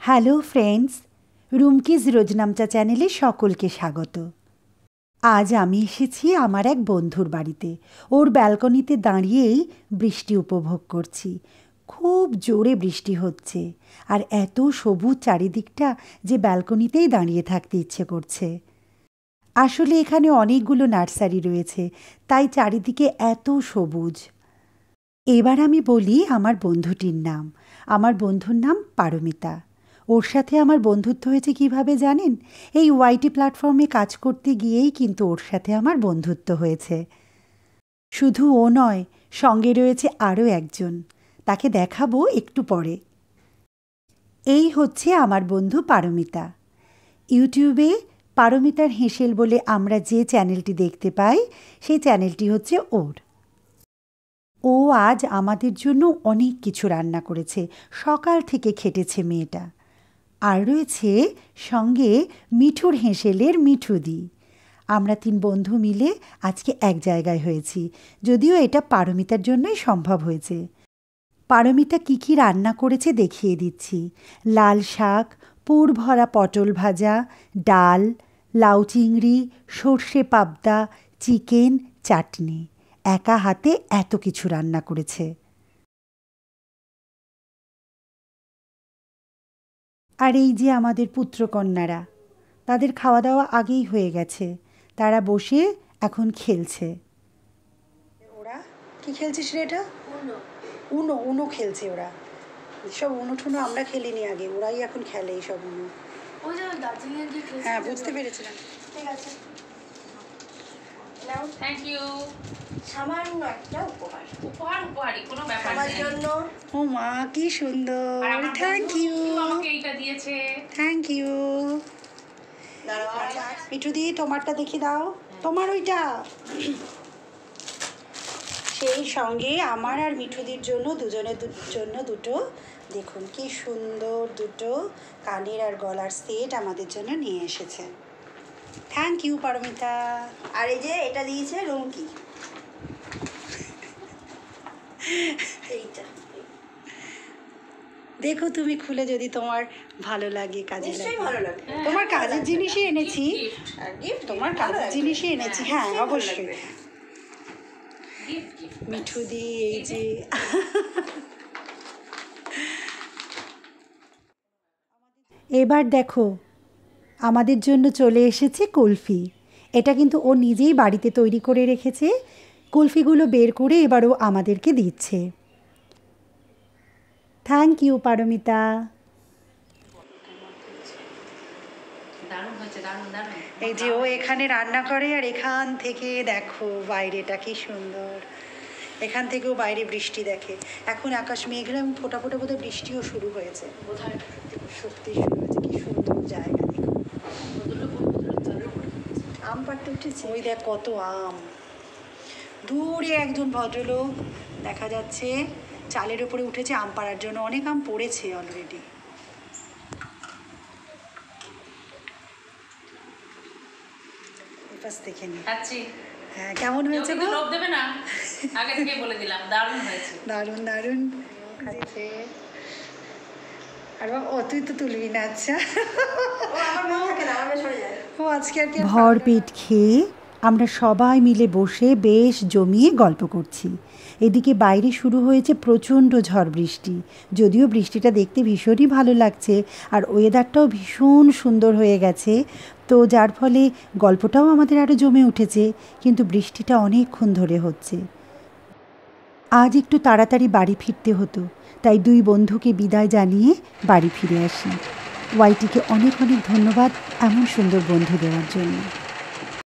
Hello friends, রুমকিজ রোজনামচা চ্যানেলে সকলকে স্বাগত। আজ আমি এসেছি আমার এক বন্ধুর বাড়িতে। ওর ব্যালকনিতে দাঁড়িয়েই বৃষ্টি উপভোগ করছি। খুব জোরে বৃষ্টি হচ্ছে আর এত সবুজ চারিদিকটা যে ব্যালকনিতেই দাঁড়িয়ে থাকতে ইচ্ছে করছে। আসলে এখানে অনেকগুলো নার্সারি রয়েছে, তাই চারিদিকে এত সবুজ। এবার আমি বলি আমার বন্ধুটির নাম। আমার বন্ধুর নাম পারমিতা। ওর সাথে আমার বন্ধুত্ব হয়েছে কিভাবে জানেন? এই ওয়াইটি প্ল্যাটফর্মে কাজ করতে গিয়েই কিন্তু ওর সাথে আমার বন্ধুত্ব হয়েছে। শুধু ও নয়, সঙ্গে রয়েছে আরও একজন। তাকে দেখাবো একটু পরে। এই হচ্ছে আমার বন্ধু পারমিতা। ইউটিউবে পারমিতার হেঁসেল বলে আমরা যে চ্যানেলটি দেখতে পাই, সেই চ্যানেলটি হচ্ছে ওর। ও আজ আমাদের জন্য অনেক কিছু রান্না করেছে। সকাল থেকে খেটেছে মেয়েটা। আর রয়েছে সঙ্গে মিঠুর হেঁসেলের মিঠুদি। আমরা 3 বন্ধু মিলে আজকে এক জায়গায় হয়েছি, যদিও এটা পারমিতার জন্যই সম্ভব হয়েছে। পারমিতা কী কী রান্না করেছে দেখিয়ে দিচ্ছি। লাল শাক, পুর ভরা পটল ভাজা, ডাল, লাউ চিংড়ি, সর্ষে পাবদা, চিকেন, চাটনি। একা হাতে এত কিছু রান্না করেছে। আর এই যে আমাদের পুত্রকন্যারা, তাদের খাওয়া দাওয়া আগেই হয়ে গেছে। তারা বসে এখন খেলছে। ওরা কি খেলছিস রে? এটা উনো উনো খেলছে ওরা। সব উনো ঠুনো আমরা খেলিনি আগে, ওরাই এখন খেলে এই সব উনো। হ্যাঁ, বুঝতে পেরেছিলাম। ঠিক আছে, থ্যাংক ইউ। সামান্য একটা উপহার। উপহারই কোনো ব্যাপার আমার নেই। জন্য। ও মা, কি সুন্দর! আর আমার থ্যাংক বন্ধু ইউ, আমাকে এইটা দিয়েছে। Thank you. দাঁড়াও, মিঠুদি, তোমারটা দেখি দাও। তোমার ওইটা। সেই সঙ্গে আমার আর মিঠুদির জন্য দুজনের জন্য দুটো, দেখুন কি সুন্দর দুটো কানের আর গলার সেট আমাদের জন্য নিয়ে এসেছে। Thank you Paromita. আর এই যে এটা দিয়েছে রুমকি। এইটা দেখো তুমি খুলে, যদি তোমার ভালো লাগে, কাজে নিশ্চয়ই লাগে। ভালো লাগবে। তোমার কাজের জিনিসই এনেছি। আর gift তোমার ভালো কাজের লাগবে। জিনিসই এনেছি। হ্যাঁ, নিশ্চয়ই ভালো অবশ্যই। লাগবে। Gift gift. মিঠুদি, এই যে এবার দেখো আমাদের জন্য চলে এসেছে কুলফি। এটা কিন্তু ও নিজেই বাড়িতে তৈরি করে রেখেছে। কুলফিগুলো বের করে এবার ও আমাদেরকে দিচ্ছে। Thank you Paramita. দারুণ হয়েছে, দারুণ দারুণ। এই যে ও এখানে রান্না করে আর এখান থেকে দেখো বাইরেটা কি সুন্দর। এখান থেকেও বাইরে বৃষ্টি দেখে। এখন আকাশ মেঘলা এবং ফোটা ফোটা বোধহয় বৃষ্টিও শুরু হয়েছে। বোধহয় সত্যি শুরু হয়েছে। কি সুন্দর জায়গা দেখো। আম পাড়তে উঠেছে। ওই দেখ কত আম। দূরে একজন ভদ্রলোক দেখা যাচ্ছে চালের উপরে উঠেছে আম পাড়ার জন্য। অনেক আম পড়েছে অলরেডি। পাশ থেকে নি। খাচ্ছি। হ্যাঁ, কেমন হয়েছে গো? লোভ দেবে না, আগে থেকে বলে দিলাম, দারুণ হয়েছে। দারুণ দারুণ খাচ্ছে। আর ও তুই তো তুলবি না? আচ্ছা, ও আমার মনে থাকে না, আমার সরে যায়। ও আজকে আর কি ভরপেট খেয়ে আমরা সবাই মিলে বসে বেশ জমিয়ে গল্প করছি। এদিকে বাইরে শুরু হয়েছে প্রচণ্ড ঝড় বৃষ্টি। যদিও বৃষ্টিটা দেখতে ভীষণই ভালো লাগছে আর ওয়েদারটাও ভীষণ সুন্দর হয়ে গেছে, তো যার ফলে গল্পটাও আমাদের আরও জমে উঠেছে। কিন্তু বৃষ্টিটা অনেকক্ষণ ধরে হচ্ছে। আজ একটু তাড়াতাড়ি বাড়ি ফিরতে হতো, তাই 2 বন্ধুকে বিদায় জানিয়ে বাড়ি ফিরে আসি। ওয়াইটিকে অনেক অনেক ধন্যবাদ এমন সুন্দর বন্ধু দেওয়ার জন্য।